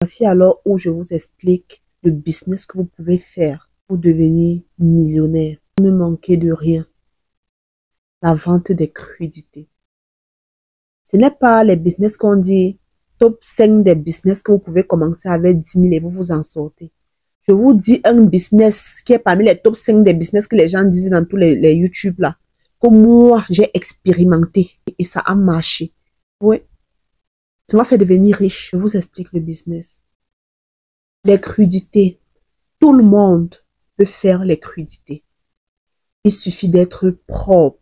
Voici alors où je vous explique le business que vous pouvez faire pour devenir millionnaire. Ne manquez de rien. La vente des crudités. Ce n'est pas les business qu'on dit top 5 des business que vous pouvez commencer avec 10 000 et vous vous en sortez. Je vous dis un business qui est parmi les top 5 des business que les gens disent dans tous les YouTube là. Que moi, j'ai expérimenté et ça a marché. Oui. Ça m'a fait devenir riche. Je vous explique le business. Les crudités. Tout le monde peut faire les crudités. Il suffit d'être propre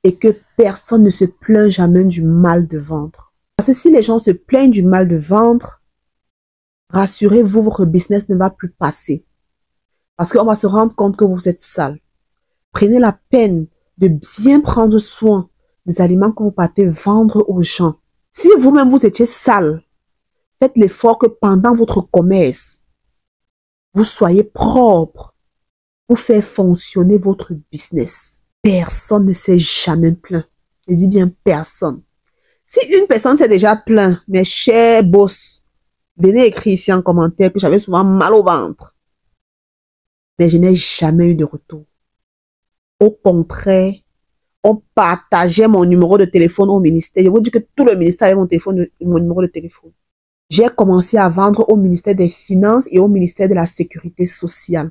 et que personne ne se plaint jamais du mal de ventre. Parce que si les gens se plaignent du mal de ventre, rassurez-vous, votre business ne va plus passer. Parce qu'on va se rendre compte que vous êtes sale. Prenez la peine de bien prendre soin des aliments que vous partez vendre aux gens. Si vous-même vous étiez sale, faites l'effort que pendant votre commerce, vous soyez propre pour faire fonctionner votre business. Personne ne s'est jamais plaint. Je dis bien personne. Si une personne s'est déjà plaint, mes chers boss, venez écrire ici en commentaire que j'avais souvent mal au ventre. Mais je n'ai jamais eu de retour. Au contraire, on partageait mon numéro de téléphone au ministère. Je vous dis que tout le ministère avait mon numéro de téléphone. J'ai commencé à vendre au ministère des Finances et au ministère de la Sécurité sociale.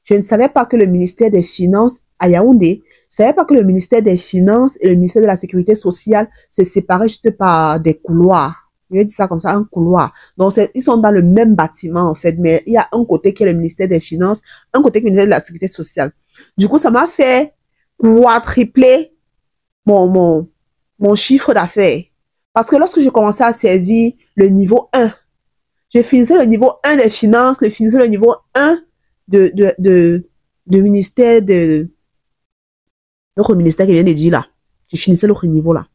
Je ne savais pas que le ministère des Finances à Yaoundé, je ne savais pas que le ministère des Finances et le ministère de la Sécurité sociale se séparaient juste par des couloirs. Je vais dire ça comme ça, un couloir. Donc, ils sont dans le même bâtiment, en fait, mais il y a un côté qui est le ministère des Finances, un côté qui est le ministère de la Sécurité sociale. Du coup, ça m'a fait quadrupler mon chiffre d'affaires. Parce que lorsque je commençais à servir le niveau 1, je finissais le niveau 1 des finances, je finissais le niveau 1 de ministère de notre ministère qui vient de dire là. Je finissais l'autre niveau là.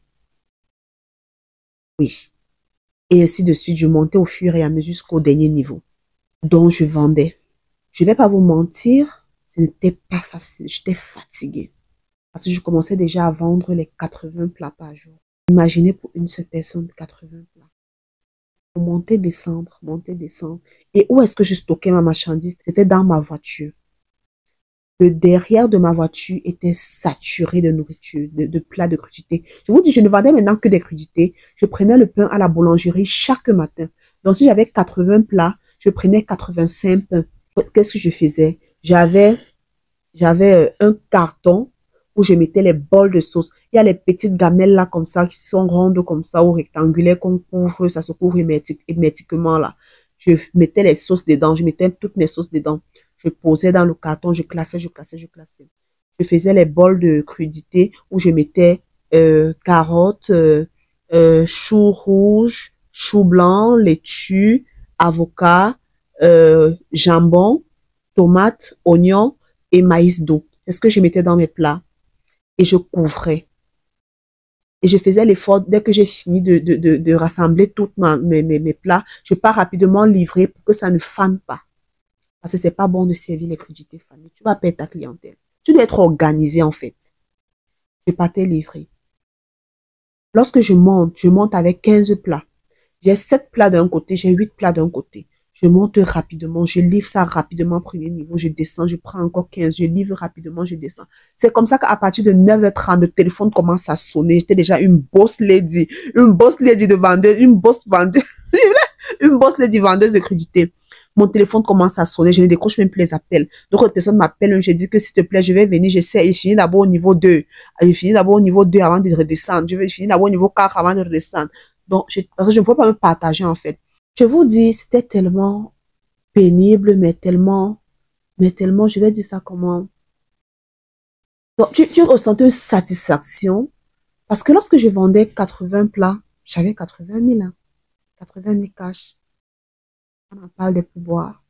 Oui. Et ainsi de suite, je montais au fur et à mesure jusqu'au dernier niveau. Donc, je vendais. Je ne vais pas vous mentir, ce n'était pas facile. J'étais fatiguée. Parce que je commençais déjà à vendre les 80 plats par jour. Imaginez pour une seule personne 80 plats. Monter, descendre, monter, descendre. Et où est-ce que je stockais ma marchandise? C'était dans ma voiture. Le derrière de ma voiture était saturé de nourriture, de plats de crudités. Je vous dis, je ne vendais maintenant que des crudités. Je prenais le pain à la boulangerie chaque matin. Donc, si j'avais 80 plats, je prenais 85 pains. Qu'est-ce que je faisais? J'avais un carton où je mettais les bols de sauce. Il y a les petites gamelles là comme ça, qui sont rondes comme ça ou rectangulaires qu'on couvre, ça se couvre hermétiquement là. Je mettais les sauces dedans, je mettais toutes mes sauces dedans. Je posais dans le carton, je classais. Je faisais les bols de crudités où je mettais carottes, choux rouges, choux blancs, laitue, avocat, jambon, tomates, oignons et maïs doux. C'est ce que je mettais dans mes plats. Et je couvrais. Et je faisais l'effort, dès que j'ai fini de rassembler tous mes plats, je pars rapidement livrer pour que ça ne fane pas. Parce que c'est pas bon de servir les crudités fanées. Tu vas perdre ta clientèle. Tu dois être organisé en fait. Je partais livrer. Lorsque je monte avec 15 plats. J'ai 7 plats d'un côté, j'ai 8 plats d'un côté. Je monte rapidement, je livre ça rapidement, premier niveau, je descends, je prends encore 15, je livre rapidement, je descends. C'est comme ça qu'à partir de 9h30, le téléphone commence à sonner. J'étais déjà une boss lady de vendeuse, une boss lady vendeuse de crudités. Mon téléphone commence à sonner, je ne décroche même plus les appels. D'autres personnes m'appellent, je dis que s'il te plaît, je vais venir, j'essaie, je finis d'abord au niveau 2. Je finis d'abord au niveau 2 avant de redescendre. Je finis d'abord au niveau 4 avant de redescendre. Donc, parce que je ne pouvais pas me partager en fait. Je vous dis, c'était tellement pénible, mais tellement, je vais dire ça comment. Donc, tu ressentais une satisfaction. Parce que lorsque je vendais 80 plats, j'avais 80 000, hein, 80 000 cash. On en parle des pouvoirs.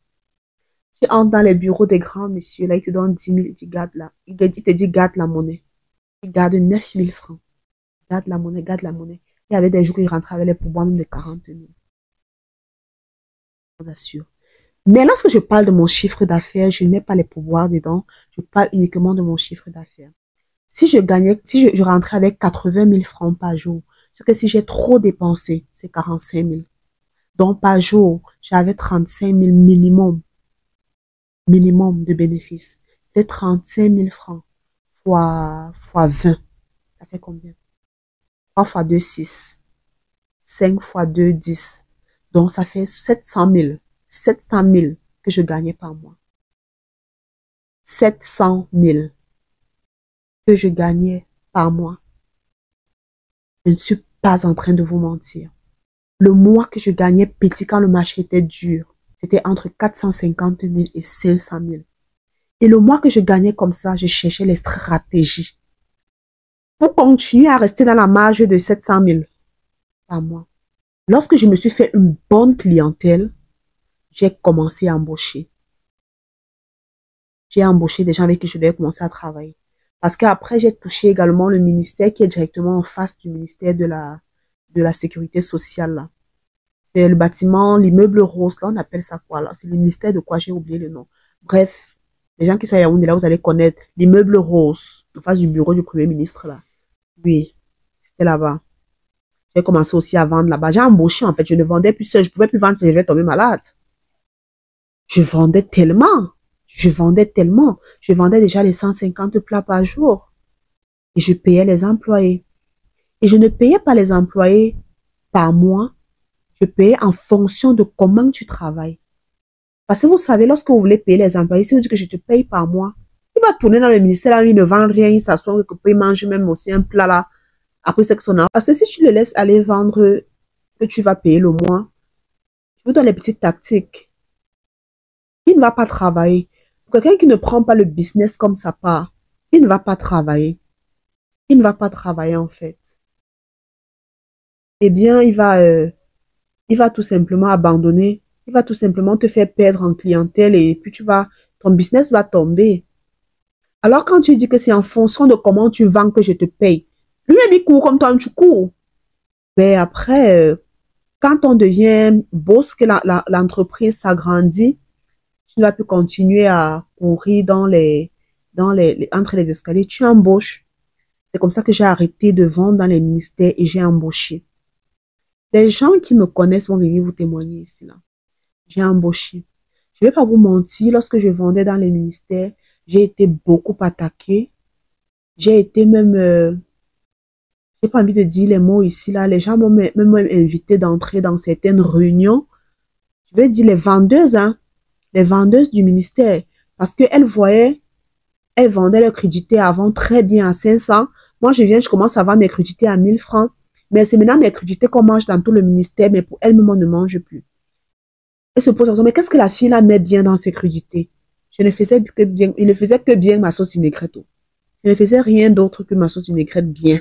Tu entres dans les bureaux des grands messieurs, là, ils te donnent 10 000, tu gardes là. Il te dit, garde la monnaie. Il garde 9 000 francs. Garde la monnaie, garde la monnaie. Il y avait des jours où il rentrait avec les pouvoirs même de 40 000. Je vous assure. Mais lorsque je parle de mon chiffre d'affaires, je ne mets pas les pouvoirs dedans. Je parle uniquement de mon chiffre d'affaires. Si je rentrais avec 80 000 francs par jour, c'est que si j'ai trop dépensé, c'est 45 000. Donc, par jour, j'avais 35 000 minimum de bénéfices. C'est 35 000 francs fois 20. Ça fait combien? 3 fois 2, 6. 5 fois 2, 10. Donc, ça fait 700 000. 700 000 que je gagnais par mois. 700 000 que je gagnais par mois. Je ne suis pas en train de vous mentir. Le mois que je gagnais petit quand le marché était dur, c'était entre 450 000 et 500 000. Et le mois que je gagnais comme ça, je cherchais les stratégies pour continuer à rester dans la marge de 700 000 par mois. Lorsque je me suis fait une bonne clientèle, j'ai commencé à embaucher. J'ai embauché des gens avec qui je devais commencer à travailler. Parce qu'après, j'ai touché également le ministère qui est directement en face du ministère de la sécurité sociale. Là. C'est le bâtiment, l'immeuble rose, là, on appelle ça quoi là? C'est le ministère de quoi? J'ai oublié le nom. Bref, les gens qui sont à Yaoundé, là, vous allez connaître l'immeuble rose, en face du bureau du Premier ministre, là. Oui, c'était là-bas. J'ai commencé aussi à vendre là-bas. J'ai embauché, en fait. Je ne vendais plus seul. Je pouvais plus vendre si je vais tomber malade. Je vendais tellement. Je vendais tellement. Je vendais déjà les 150 plats par jour. Et je payais les employés. Et je ne payais pas les employés par mois. Je payais en fonction de comment tu travailles. Parce que vous savez, lorsque vous voulez payer les employés, si vous dites que je te paye par mois, il va tourner dans le ministère, là, il ne vend rien, il s'assoit quelque part, il mange même aussi un plat là. Après, c'est que son argent. Parce que si tu le laisses aller vendre, que tu vas payer le mois, tu peux donner les petites tactiques. Il ne va pas travailler. Quelqu'un qui ne prend pas le business comme ça part, il ne va pas travailler. Il ne va pas travailler en fait. Eh bien, il va tout simplement abandonner. Il va tout simplement te faire perdre en clientèle et puis ton business va tomber. Alors quand tu dis que c'est en fonction de comment tu vends que je te paye, lui-même il court comme toi, tu cours. Mais après, quand on devient boss, que l'entreprise s'agrandit, tu ne vas plus continuer à courir entre les escaliers, tu embauches. C'est comme ça que j'ai arrêté de vendre dans les ministères et j'ai embauché. Les gens qui me connaissent vont venir vous témoigner ici, là. J'ai embauché. Je ne vais pas vous mentir, lorsque je vendais dans les ministères, j'ai été beaucoup attaquée. J'ai été même, j'ai pas envie de dire les mots ici, là. Les gens m'ont même invité d'entrer dans certaines réunions. Je vais dire les vendeuses, hein. Les vendeuses du ministère. Parce qu'elles voyaient, elles vendaient leurs crudités avant très bien à 500. Moi, je commence à vendre mes crudités à 1000 francs. Mais c'est maintenant mes crudités qu'on mange dans tout le ministère, mais pour elles-mêmes, on ne mange plus. Elle se pose la question, mais qu'est-ce que la fille là met bien dans ses crudités? Il ne faisait que bien ma sauce vinaigrette. Je ne faisais rien d'autre que ma sauce vinaigrette bien.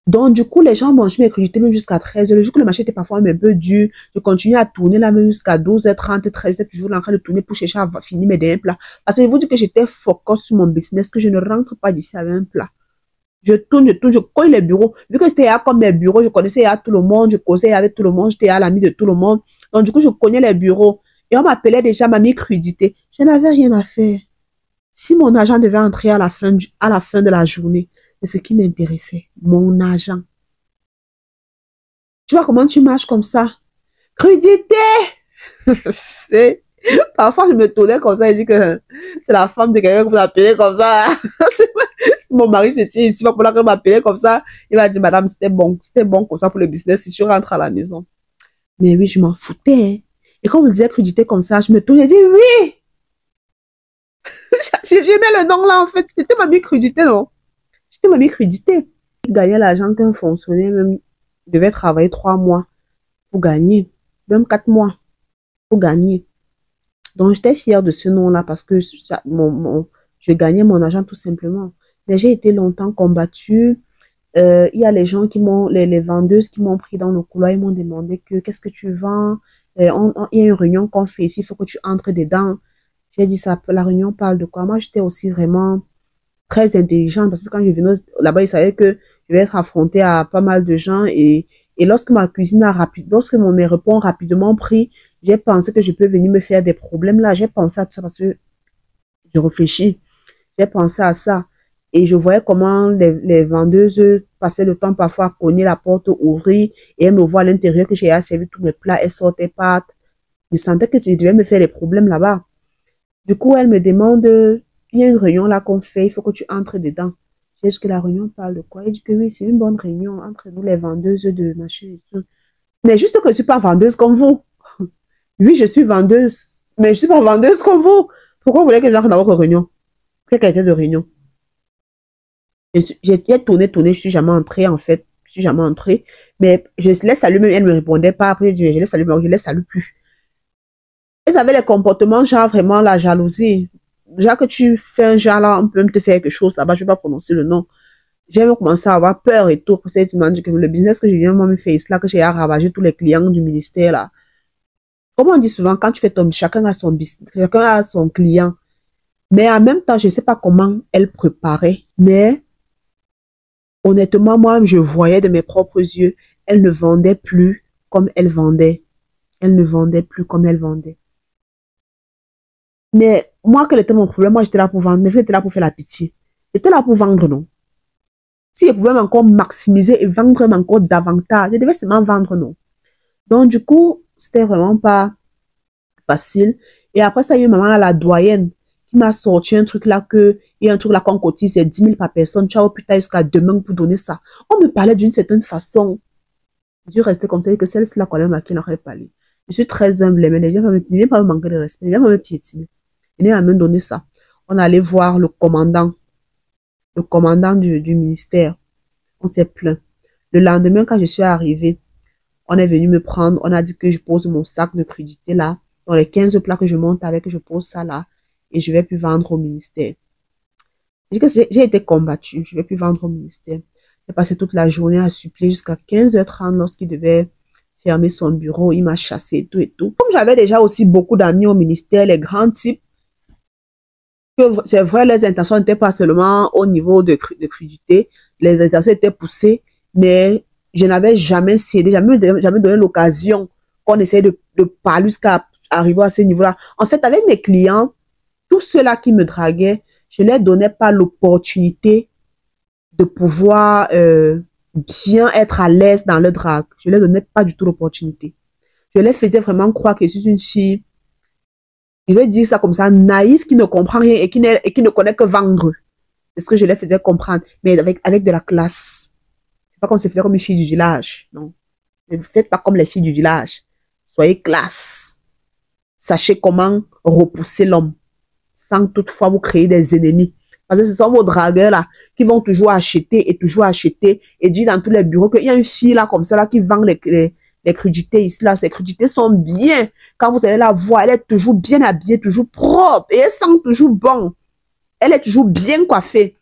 Donc, du coup, les gens mangeaient mes crudités même jusqu'à 13h. Le jour que le marché était parfois un peu dur, je continuais à tourner là même jusqu'à 12h30, 13h. J'étais toujours là en train de tourner pour chercher à finir mes derniers plats. Parce que je vous dis que j'étais focus sur mon business, que je ne rentre pas d'ici avec un plat. Je tourne, je cogne les bureaux. Vu que c'était comme mes bureaux, je connaissais tout le monde, je causais avec tout le monde, j'étais à l'ami de tout le monde. Donc, du coup, je cognais les bureaux. Et on m'appelait déjà mamie crudité. Je n'avais rien à faire. Si mon argent devait entrer à la fin de la journée, c'est ce qui m'intéressait. Mon argent. Tu vois comment tu marches comme ça? Crudité! Parfois, je me tournais comme ça et je dis que c'est la femme de quelqu'un que vous appelez comme ça. Si mon mari se tient ici, il va falloir m'appeler comme ça. Il va dire, madame, c'était bon comme ça pour le business si tu rentres à la maison. Mais oui, je m'en foutais. Et quand on me disait crudité comme ça, je me tournais et je dis, oui! J'aimais le nom là, en fait. J'étais mamie crudité, non? J'étais mamie crudité. Je gagnais l'argent qu'un fonctionnaire même devait travailler 3 mois pour gagner. Même 4 mois pour gagner. Donc, j'étais fière de ce nom-là parce que je gagnais mon argent tout simplement. Mais j'ai été longtemps combattue. Il y a les gens les vendeuses qui m'ont pris dans le couloir, ils m'ont demandé qu'est-ce que tu vends? Il y a une réunion qu'on fait ici, il faut que tu entres dedans. J'ai dit ça, la réunion parle de quoi? Moi, j'étais aussi vraiment très intelligente parce que quand je venais là-bas, ils savaient que je vais être affrontée à pas mal de gens et lorsque lorsque mes repas ont rapidement pris, j'ai pensé que je peux venir me faire des problèmes là. J'ai pensé à ça parce que je réfléchis. J'ai pensé à ça. Et je voyais comment les vendeuses passait le temps parfois à cogner la porte, ouvrir, et elle me voit à l'intérieur que j'ai servi tous mes plats, elle sortait pas. Je sentais que je devais me faire des problèmes là-bas. Du coup, elle me demande, il y a une réunion là qu'on fait, il faut que tu entres dedans. J'ai dit que la réunion parle de quoi? Elle dit que oui, c'est une bonne réunion entre nous, les vendeuses de machin et tout. Mais juste que je ne suis pas vendeuse comme vous. Oui, je suis vendeuse, mais je ne suis pas vendeuse comme vous. Pourquoi vous voulez que j'entre dans votre réunion? Quelle qualité de réunion? J'ai tourné, je suis jamais entrée, en fait. Je suis jamais entrée. Mais je laisse allumer, elle ne me répondait pas. Après, je dis, je laisse allumer, je laisse allumer plus. Ils avaient les comportements, genre vraiment la jalousie. Genre que tu fais un genre là, on peut même te faire quelque chose là-bas, je ne vais pas prononcer le nom. J'ai même commencé à avoir peur et tout. Parce que tu m'as dit que le business que je viens moi me faire là, que j'ai ravagé tous les clients du ministère là. Comme on dit souvent, quand tu fais ton, chacun a son business, chacun a son client. Mais en même temps, je ne sais pas comment elle préparait. Mais honnêtement, moi, je voyais de mes propres yeux, elle ne vendait plus comme elle vendait. Elle ne vendait plus comme elle vendait. Mais moi, quel était mon problème? Moi, j'étais là pour vendre, mais j'étais là pour faire la pitié. J'étais là pour vendre, non? Si je pouvais encore maximiser et vendre encore davantage, je devais seulement vendre, non? Donc, du coup, c'était vraiment pas facile. Et après ça, il y a eu maman, là, la doyenne, qui m'a sorti un truc là que, il y a un truc là qu'on cotise, c'est 10 000 par personne. Ciao, putain, jusqu'à demain pour donner ça. On me parlait d'une certaine façon. Je restais comme ça, et que celle-ci là, quand même, à qui n'aurait parlé. Je suis très humble, mais les gens ne viennent pas me manquer de respect, ils viennent pas me piétiner. Ils viennent me donner ça. On allait voir le commandant du ministère. On s'est plaint. Le lendemain, quand je suis arrivée, on est venu me prendre, on a dit que je pose mon sac de crudité là, dans les 15 plats que je monte avec, je pose ça là, et je vais plus vendre au ministère. J'ai été combattue, je vais plus vendre au ministère. J'ai passé toute la journée à supplier jusqu'à 15h30 lorsqu'il devait fermer son bureau, il m'a chassé et tout et tout. Comme j'avais déjà aussi beaucoup d'amis au ministère, les grands types, c'est vrai, les intentions n'étaient pas seulement au niveau de crudité, les intentions étaient poussées, mais je n'avais jamais cédé, jamais donné l'occasion qu'on essaye de parler jusqu'à arriver à ce niveau-là. En fait, avec mes clients, tous ceux-là qui me draguaient, je ne leur donnais pas l'opportunité de pouvoir bien être à l'aise dans le drague. Je ne leur donnais pas du tout l'opportunité. Je leur faisais vraiment croire que je suis une fille, je vais dire ça comme ça, naïve, qui ne comprend rien et qui ne connaît que vendre. C'est ce que je leur faisais comprendre, mais avec de la classe. C'est pas comme si je faisait comme une fille du village. Non. Ne faites pas comme les filles du village. Soyez classe. Sachez comment repousser l'homme sans toutefois vous créer des ennemis. Parce que ce sont vos dragueurs là qui vont toujours acheter et dire dans tous les bureaux qu'il y a une fille là comme ça là qui vend les crudités ici là. Ces crudités sont bien. Quand vous allez la voir, elle est toujours bien habillée, toujours propre et elle sent toujours bon. Elle est toujours bien coiffée.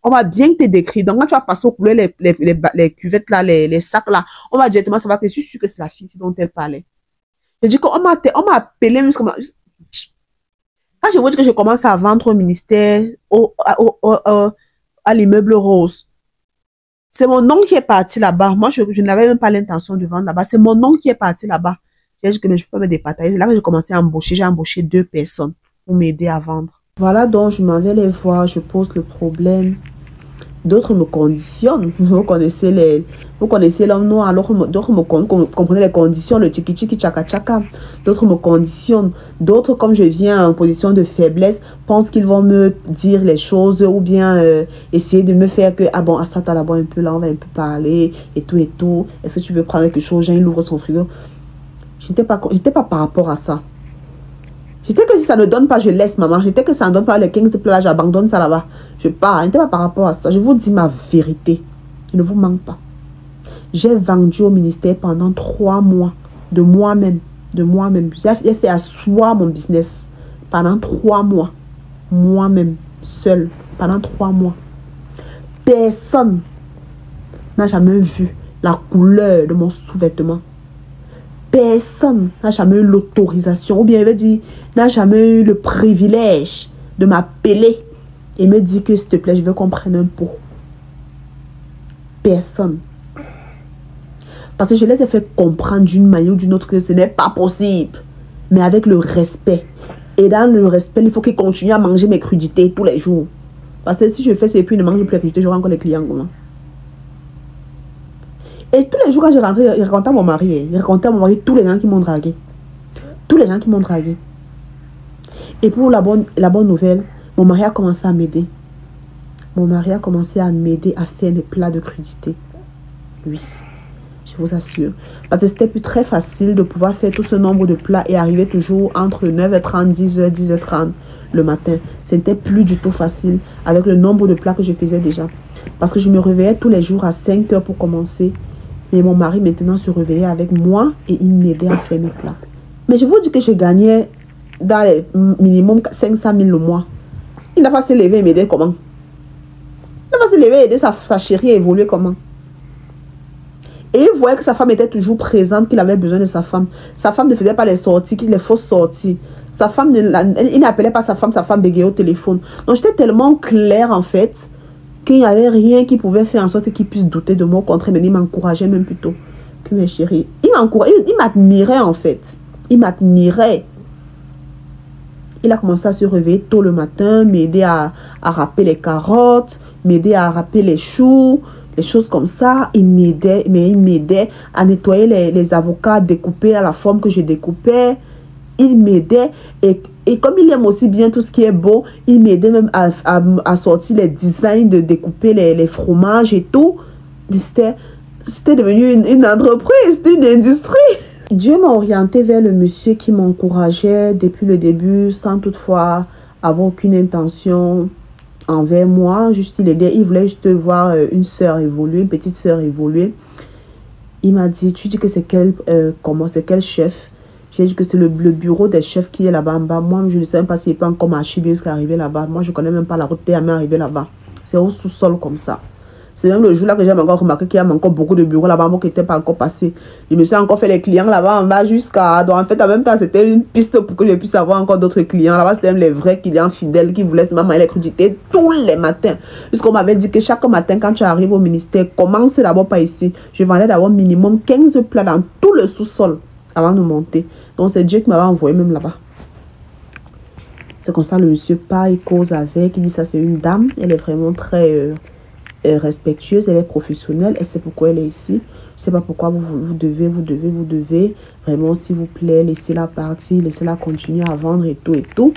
On va bien te décrire. Donc, quand tu vas passer au couler les cuvettes là, les sacs là, on va directement savoir que je suis sûre que c'est la fille dont elle parlait. Je dis qu'on m'a appelé, quand je vous dis que je commence à vendre au ministère, à l'immeuble rose, c'est mon nom qui est parti là-bas. Moi, je n'avais même pas l'intention de vendre là-bas. C'est mon nom qui est parti là-bas. J'ai dit que je ne peux pas me départager. C'est là que j'ai commencé à embaucher. J'ai embauché 2 personnes pour m'aider à vendre. Voilà, donc je m'en vais les voir, je pose le problème. D'autres me conditionnent. Vous connaissez l'homme noir, alors d'autres me comprenez les conditions, le tiki tiki tchaka tchaka. D'autres me conditionnent. D'autres, comme je viens en position de faiblesse, pensent qu'ils vont me dire les choses ou bien essayer de me faire que, ah bon, assois-toi là-bas un peu, là, on va un peu parler et tout et tout. Est-ce que tu veux prendre quelque chose? Il ouvre son frigo. J'étais pas par rapport à ça. J'étais que si ça ne donne pas, je laisse, maman. J'étais que ça ne donne pas les 15 plats, j'abandonne ça là-bas. Je pars. J'étais pas par rapport à ça. Je vous dis ma vérité. Je ne vous manque pas. J'ai vendu au ministère pendant 3 mois. De moi-même. J'ai fait asseoir mon business pendant 3 mois. Moi-même. Seule. Pendant 3 mois. Personne n'a jamais vu la couleur de mon sous-vêtement. Personne n'a jamais eu l'autorisation, ou bien il veut dire, n'a jamais eu le privilège de m'appeler et me dire que s'il te plaît, je veux qu'on prenne un pot. Personne. Parce que je les ai fait comprendre d'une manière ou d'une autre que ce n'est pas possible. Mais avec le respect. Et dans le respect, il faut qu'ils continuent à manger mes crudités tous les jours. Parce que si je fais ces puis ne mange plus les crudités, j'aurai encore les clients. Comment? Et tous les jours, quand je rentrais, je racontais à mon mari. Je racontais à mon mari tous les gens qui m'ont dragué. Tous les gens qui m'ont dragué. Et pour la bonne nouvelle, mon mari a commencé à m'aider. Mon mari a commencé à m'aider à faire des plats de crudité. Oui, je vous assure. Parce que c'était plus très facile de pouvoir faire tout ce nombre de plats et arriver toujours entre 9h30, 10h, 10h30 le matin. C'était plus du tout facile avec le nombre de plats que je faisais déjà. Parce que je me réveillais tous les jours à 5h pour commencer. Mais mon mari maintenant se réveillait avec moi et il m'aidait à faire mes plats. Mais je vous dis que je gagnais dans les minimum 500 000 le mois. Il n'a pas se lever et m'aider comment? Il n'a pas se lever et aider sa chérie à évoluer comment? Et il voyait que sa femme était toujours présente, qu'il avait besoin de sa femme. Sa femme ne faisait pas les sorties, les fausses sorties. Sa femme, il n'appelait pas sa femme bégayait au téléphone. Donc j'étais tellement claire en fait, qu'il n'y avait rien qui pouvait faire en sorte qu'il puisse douter de moi. Au contraire, mais il m'encourageait même plutôt que mes chéris. Il m'admirait en fait. Il m'admirait. Il a commencé à se réveiller tôt le matin, m'aider à râper les carottes, m'aider à râper les choux, des choses comme ça. Il m'aidait à nettoyer les avocats, découper à la forme que je découpais. Il m'aidait et comme il aime aussi bien tout ce qui est beau, il m'aidait même à sortir les designs de découper les fromages et tout. C'était devenu une entreprise, une industrie. Dieu m'a orienté vers le monsieur qui m'encourageait depuis le début sans toutefois avoir aucune intention envers moi. Juste il voulait juste voir une sœur évoluer, une petite sœur évoluer. Il m'a dit, tu dis que c'est quel chef? J'ai dit que c'est le bureau des chefs qui est là-bas en bas. Moi, je ne sais même pas s'il peut encore marcher bien jusqu'à arriver là-bas. Moi, je ne connais même pas la route pour arriver là-bas. C'est au sous-sol comme ça. C'est même le jour là que j'ai encore remarqué qu'il y a encore beaucoup de bureaux là-bas, moi qui n'étais pas encore passé. Je me suis encore fait les clients là-bas en bas jusqu'à... Donc en fait, en même temps, c'était une piste pour que je puisse avoir encore d'autres clients. Là-bas, c'était même les vrais clients fidèles qui voulaient seulement manger les crudités tous les matins. Puisqu'on m'avait dit que chaque matin, quand tu arrives au ministère, commence d'abord par ici. Je vendais d'abord minimum 15 plats dans tout le sous-sol avant de monter. Donc c'est Dieu qui m'avait envoyé même là-bas. C'est comme ça, le monsieur part, il cause avec, il dit ça c'est une dame, elle est vraiment très... respectueuse, elle est professionnelle, elle sait pourquoi elle est ici. Je sais pas pourquoi vous devez vraiment, s'il vous plaît, laissez-la partir, laissez-la continuer à vendre et tout et tout.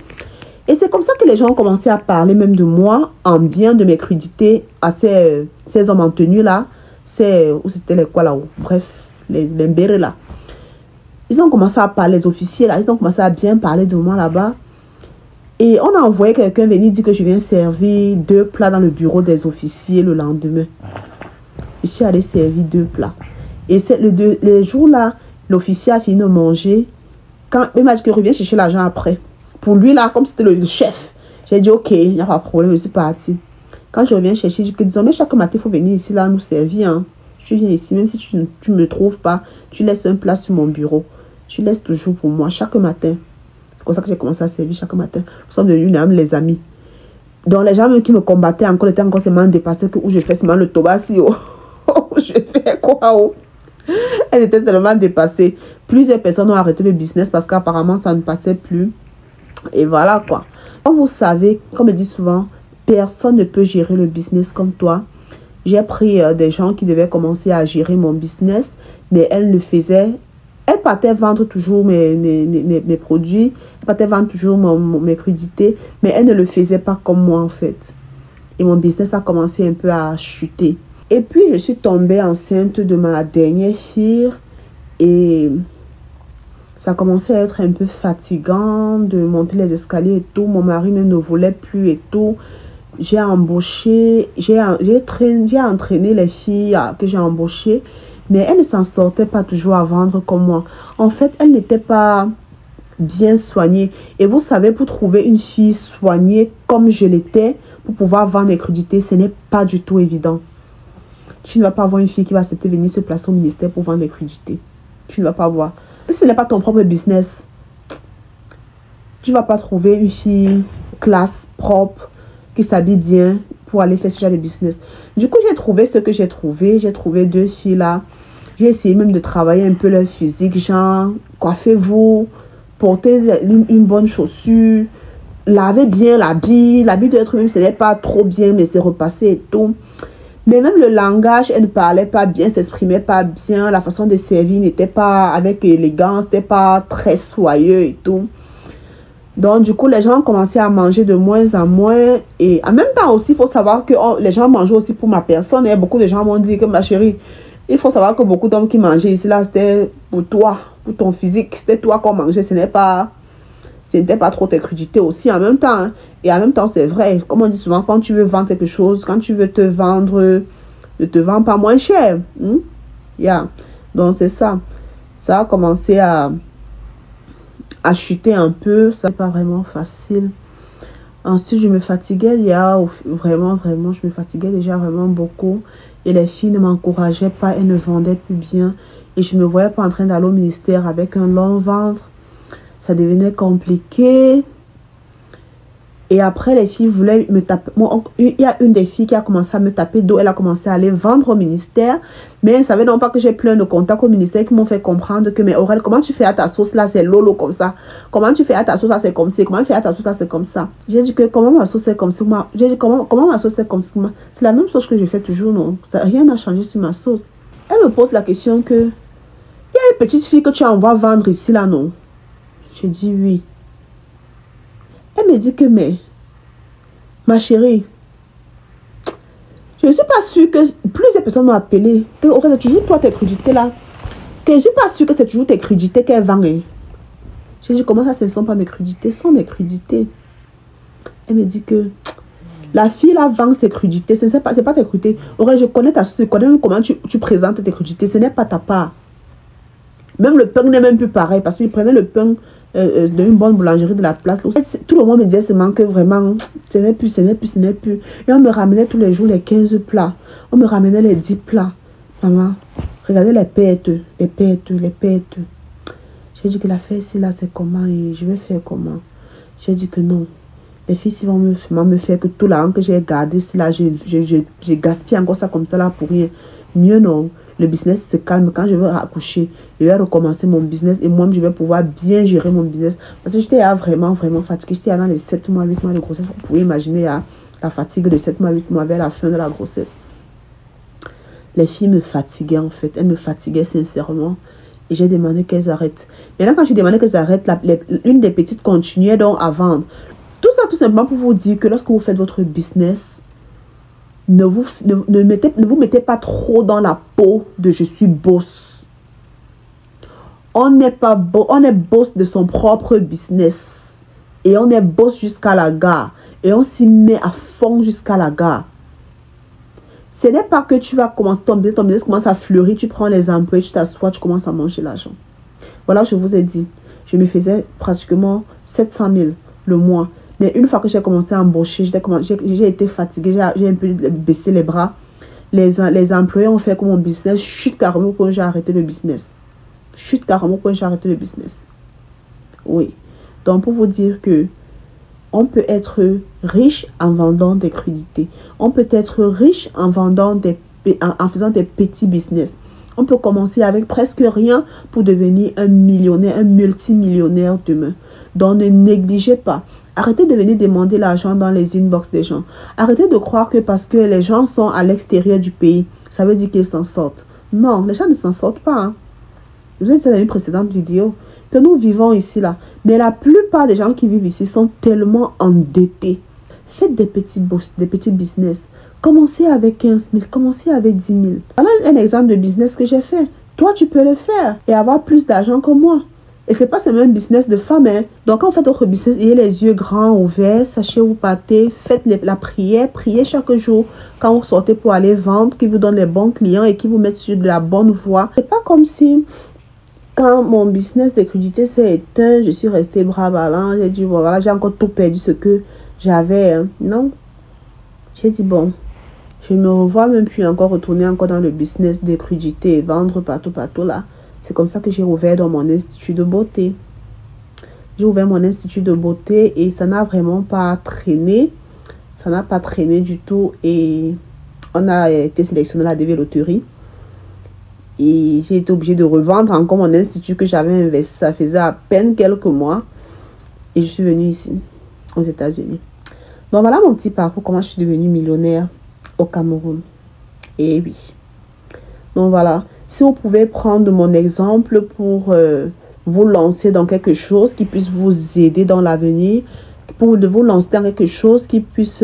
Et c'est comme ça que les gens ont commencé à parler même de moi en bien, de mes crudités à ces hommes en tenue là, où c'était les quoi là, bref, les bérets là. Ils ont commencé à parler, les officiers là, ils ont commencé à bien parler de moi là-bas. Et on a envoyé quelqu'un venir dire que je viens servir 2 plats dans le bureau des officiers le lendemain. Je suis allée servir 2 plats. Et c'est les jours là, l'officier a fini de manger. Quand il m'a dit que reviens chercher l'argent après. Pour lui là, comme c'était le chef, j'ai dit ok, il n'y a pas de problème, je suis partie. Quand je reviens chercher, je dis que désormais chaque matin, il faut venir ici là nous servir. Hein. Je viens ici, même si tu ne me trouves pas, tu laisses un plat sur mon bureau. Tu laisses toujours pour moi chaque matin. C'est comme ça que j'ai commencé à servir chaque matin. Nous sommes devenus les amis. Donc les gens même qui me combattaient encore étaient encore seulement dépassés que où je fais seulement le tobassi. Je fais quoi? Elles étaient seulement dépassées. Plusieurs personnes ont arrêté le business parce qu'apparemment ça ne passait plus. Et voilà quoi. Comme vous savez, comme je dis souvent, personne ne peut gérer le business comme toi. J'ai pris des gens qui devaient commencer à gérer mon business, mais elles le faisaient. Elle partait vendre toujours mes produits, elle partait vendre toujours mes crudités, mais elle ne le faisait pas comme moi en fait. Et mon business a commencé un peu à chuter. Et puis je suis tombée enceinte de ma dernière fille et ça a commencé à être un peu fatigant de monter les escaliers et tout. Mon mari même ne voulait plus et tout. J'ai embauché, j'ai entraîné les filles que j'ai embauchées. Mais elle ne s'en sortait pas toujours à vendre comme moi. En fait, elle n'était pas bien soignée. Et vous savez, pour trouver une fille soignée comme je l'étais, pour pouvoir vendre les crudités, ce n'est pas du tout évident. Tu ne vas pas voir une fille qui va accepter de venir se placer au ministère pour vendre les crudités. Tu ne vas pas voir. Si ce n'est pas ton propre business, tu ne vas pas trouver une fille classe, propre, qui s'habille bien pour aller faire ce genre de business. Du coup, j'ai trouvé ce que j'ai trouvé. J'ai trouvé 2 filles là. J'ai essayé même de travailler un peu leur physique, genre, coiffez-vous, portez une bonne chaussure, lavez bien l'habit. L'habit de l'être même, ce n'est pas trop bien, mais c'est repassé et tout. Mais même le langage, elle ne parlait pas bien, s'exprimait pas bien. La façon de servir n'était pas avec élégance, n'était pas très soyeux et tout. Donc, du coup, les gens ont commencé à manger de moins en moins. Et en même temps aussi, il faut savoir que les gens mangeaient aussi pour ma personne. Et beaucoup de gens m'ont dit que ma chérie, il faut savoir que beaucoup d'hommes qui mangeaient ici, là, c'était pour toi, pour ton physique. C'était toi qu'on mangeait. Ce n'était pas trop tes crudités aussi en même temps. Hein. Et en même temps, c'est vrai. Comme on dit souvent, quand tu veux vendre quelque chose, quand tu veux te vendre, ne te vends pas moins cher. Yeah. Donc, c'est ça. Ça a commencé à chuter un peu. Ça n'est pas vraiment facile. Ensuite, je me fatiguais. Vraiment, je me fatiguais déjà vraiment beaucoup. Et les filles ne m'encourageaient pas. Elles ne vendaient plus bien. Et je ne me voyais pas en train d'aller au ministère avec un long ventre. Ça devenait compliqué. Et après, les filles voulaient me taper. Il y a une des filles qui a commencé à me taper d'eau. Elle a commencé à aller vendre au ministère. Mais elle ne savait non pas que j'ai plein de contacts au ministère qui m'ont fait comprendre que, mais Aurel, comment tu fais à ta sauce là, c'est lolo comme ça. Comment tu fais à ta sauce là, c'est comme ça. Comment tu fais à ta sauce là, c'est comme ça. J'ai dit que comment ma sauce est comme ça. J'ai dit comment ma sauce est comme ça. C'est la même chose que je fais toujours, non. Rien n'a changé sur ma sauce. Elle me pose la question que, il y a une petite fille que tu envoies vendre ici là, non. J'ai dit oui. Elle me dit que, mais, ma chérie, je ne suis pas sûre que plusieurs personnes m'ont appelé. Que c'est toujours toi tes crudités là. Que je ne suis pas sûre que c'est toujours tes crudités qu'elle vend. Hein. J'ai dit, comment ça, ce ne sont pas mes crudités? Ce sont mes crudités. Elle me dit que la fille là vend ses crudités. Ce n'est pas tes crudités. Je connais ta sauce, je connais même comment tu présentes tes crudités. Ce n'est pas ta part. Même le pain n'est même plus pareil parce qu'il prenait le pain d'une bonne boulangerie de la place. Tout le monde me disait seulement que vraiment, ce n'est plus. Et on me ramenait tous les jours les 15 plats. On me ramenait les 10 plats. Maman, regardez les pertes. J'ai dit que la fête ici, là, c'est comment et je vais faire comment. J'ai dit que non. Les filles ici vont me faire que tout l'argent que j'ai gardé, si là, j'ai gaspillé encore ça comme ça là pour rien. Mieux non. Le business se calme. Quand je vais accoucher, je vais recommencer mon business et moi, je vais pouvoir bien gérer mon business. Parce que j'étais vraiment fatiguée. J'étais dans les 7 mois, 8 mois de grossesse. Vous pouvez imaginer la fatigue de 7 mois, 8 mois vers la fin de la grossesse. Les filles me fatiguaient en fait. Elles me fatiguaient sincèrement. Et j'ai demandé qu'elles arrêtent. Et là, quand j'ai demandé qu'elles arrêtent, une des petites continuait donc à vendre. Tout ça, tout simplement pour vous dire que lorsque vous faites votre business, ne vous mettez pas trop dans la peau de je suis boss. On n'est pas boss, on est boss de son propre business. Et on est boss jusqu'à la gare. Et on s'y met à fond jusqu'à la gare. Ce n'est pas que tu vas commencer ton business commence à fleurir, tu prends les employés, tu t'assois, tu commences à manger l'argent. Voilà, je vous ai dit, je me faisais pratiquement 700 000 le mois. Mais une fois que j'ai commencé à embaucher, j'ai été fatiguée, j'ai un peu baissé les bras. Les employés ont fait que mon business chute carrément quand j'ai arrêté le business. Oui. Donc, pour vous dire que on peut être riche en vendant des crudités. On peut être riche en en faisant des petits business. On peut commencer avec presque rien pour devenir un millionnaire, un multimillionnaire demain. Donc, ne négligez pas. Arrêtez de venir demander l'argent dans les inbox des gens. Arrêtez de croire que parce que les gens sont à l'extérieur du pays, ça veut dire qu'ils s'en sortent. Non, les gens ne s'en sortent pas. Hein. Vous avez dit ça dans une précédente vidéo, que nous vivons ici là. Mais la plupart des gens qui vivent ici sont tellement endettés. Faites des petits business. Commencez avec 15 000, commencez avec 10 000. Voilà un exemple de business que j'ai fait. Toi, tu peux le faire et avoir plus d'argent que moi. Et ce n'est pas seulement un business de femme. Hein. Donc, quand vous faites votre business, ayez les yeux grands, ouverts, sachez où partez, faites la prière, priez chaque jour quand vous sortez pour aller vendre, qui vous donne les bons clients et qui vous mettent sur de la bonne voie. Ce n'est pas comme si, quand mon business de crudités s'est éteint, je suis restée bras ballants, j'ai dit, bon, voilà, j'ai encore tout perdu ce que j'avais. Hein. Non. J'ai dit, bon, je ne me revois même plus encore retourner encore dans le business des crudités et vendre partout là. C'est comme ça que j'ai ouvert dans mon institut de beauté. J'ai ouvert mon institut de beauté et ça n'a vraiment pas traîné. Ça n'a pas traîné du tout. Et on a été sélectionné à la DV Loterie. Et j'ai été obligée de revendre encore mon institut que j'avais investi. Ça faisait à peine quelques mois. Et je suis venue ici, aux États-Unis. Donc voilà mon petit parcours, comment je suis devenue millionnaire au Cameroun. Et oui. Donc voilà, si vous pouvez prendre mon exemple pour vous lancer dans quelque chose qui puisse vous aider dans l'avenir, pour vous lancer dans quelque chose qui puisse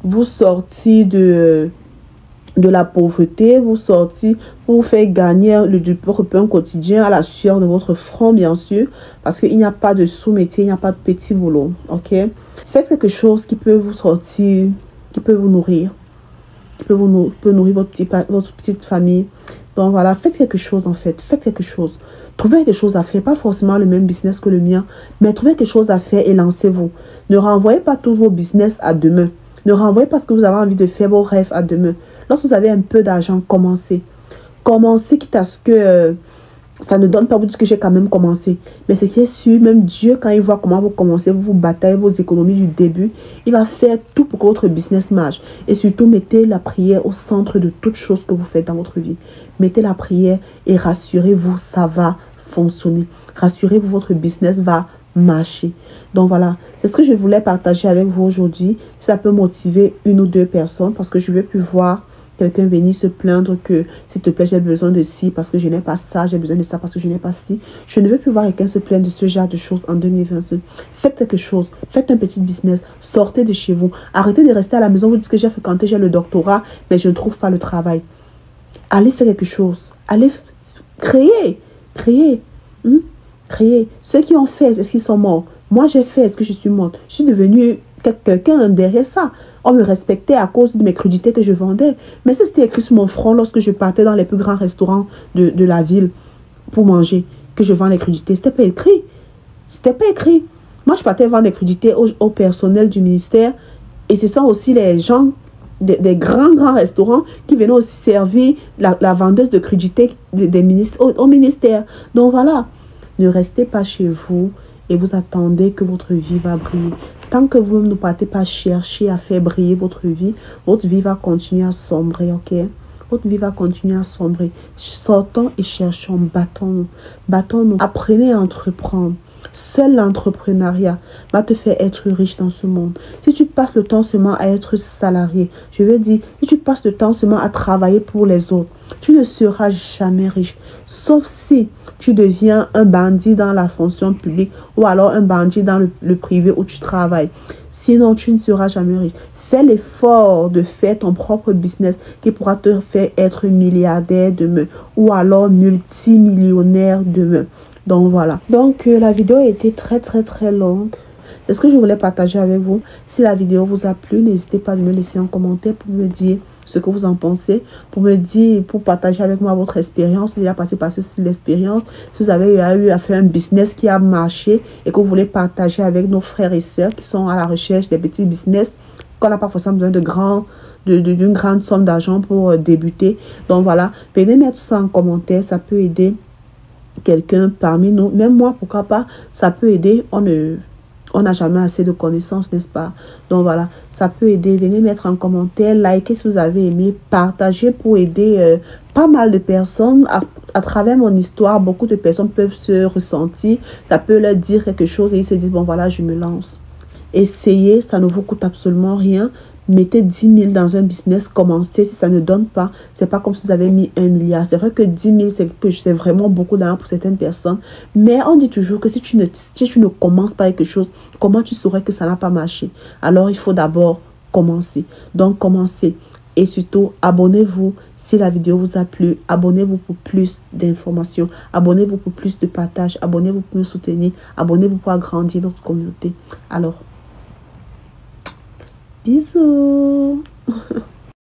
vous sortir de la pauvreté, vous sortir, pour vous faire gagner votre pain quotidien à la sueur de votre front, bien sûr, parce qu'il n'y a pas de sous-métier, il n'y a pas de petit boulot, ok? Faites quelque chose qui peut vous sortir, qui peut vous nourrir, qui peut nourrir votre petite famille. Donc voilà, faites quelque chose en fait, faites quelque chose. Trouvez quelque chose à faire, pas forcément le même business que le mien, mais trouvez quelque chose à faire et lancez-vous. Ne renvoyez pas tous vos business à demain. Ne renvoyez pas ce que vous avez envie de faire, vos rêves à demain. Lorsque vous avez un peu d'argent, commencez. Commencez quitte à ce que ça ne donne pas, vous dites que j'ai quand même commencé. Mais ce qui est sûr, même Dieu, quand il voit comment vous commencez, vous bataillez vos économies du début, il va faire tout pour que votre business marche. Et surtout, mettez la prière au centre de toute chose que vous faites dans votre vie. Mettez la prière et rassurez-vous, ça va fonctionner. Rassurez-vous, votre business va marcher. Donc voilà, c'est ce que je voulais partager avec vous aujourd'hui. Ça peut motiver une ou deux personnes parce que je ne veux plus voir quelqu'un venir se plaindre que, s'il te plaît, j'ai besoin de ci parce que je n'ai pas ça, j'ai besoin de ça parce que je n'ai pas ci. Je ne veux plus voir quelqu'un se plaindre de ce genre de choses en 2025. Faites quelque chose, faites un petit business, sortez de chez vous. Arrêtez de rester à la maison, vous dites que j'ai fréquenté, j'ai le doctorat, mais je ne trouve pas le travail. Allez faire quelque chose, allez créer, créer, créer. Ceux qui ont fait, est-ce qu'ils sont morts? Moi, j'ai fait, est-ce que je suis morte? Je suis devenue quelqu'un derrière ça. On me respectait à cause de mes crudités que je vendais. Mais ça, c'était écrit sur mon front lorsque je partais dans les plus grands restaurants de la ville pour manger, que je vends les crudités. C'était pas écrit. C'était pas écrit. Moi, je partais vendre les crudités au personnel du ministère. Et c'est ça aussi les gens des grands restaurants qui venaient aussi servir la vendeuse de crudités au ministère. Donc voilà, ne restez pas chez vous et vous attendez que votre vie va briller. Tant que vous ne partez pas chercher à faire briller votre vie va continuer à sombrer, ok? Votre vie va continuer à sombrer. Sortons et cherchons, battons-nous. Battons-nous. Apprenez à entreprendre. Seul l'entrepreneuriat va te faire être riche dans ce monde. Si tu passes le temps seulement à être salarié, je veux dire, si tu passes le temps seulement à travailler pour les autres, tu ne seras jamais riche. Sauf si tu deviens un bandit dans la fonction publique ou alors un bandit dans le privé où tu travailles. Sinon, tu ne seras jamais riche. Fais l'effort de faire ton propre business qui pourra te faire être milliardaire demain ou alors multimillionnaire demain. Donc voilà. Donc la vidéo a été très longue. C'est ce que je voulais partager avec vous. Si la vidéo vous a plu, n'hésitez pas à me laisser un commentaire pour me dire ce que vous en pensez, pour me dire, pour partager avec moi votre expérience, si vous avez passé par ce style d'expérience, si vous avez eu à faire un business qui a marché et que vous voulez partager avec nos frères et sœurs qui sont à la recherche des petits business, qu'on n'a pas forcément besoin d'une grande somme d'argent pour débuter. Donc voilà, venez mettre ça en commentaire, ça peut aider quelqu'un parmi nous, même moi, pourquoi pas, ça peut aider. On n'a jamais assez de connaissances, n'est-ce pas? Donc voilà, ça peut aider. Venez mettre en commentaire, likez si vous avez aimé, partagez pour aider pas mal de personnes. À travers mon histoire, beaucoup de personnes peuvent se ressentir, ça peut leur dire quelque chose et ils se disent, bon voilà, je me lance. Essayez, ça ne vous coûte absolument rien. Mettez 10 000 dans un business, commencez. Si ça ne donne pas, c'est pas comme si vous avez mis 1 milliard. C'est vrai que 10 000, c'est vraiment beaucoup d'argent pour certaines personnes. Mais on dit toujours que si tu ne commences pas quelque chose, comment tu saurais que ça n'a pas marché? Alors, il faut d'abord commencer. Donc, commencez. Et surtout, abonnez-vous si la vidéo vous a plu. Abonnez-vous pour plus d'informations. Abonnez-vous pour plus de partage. Abonnez-vous pour me soutenir. Abonnez-vous pour agrandir notre communauté. Alors, bisous.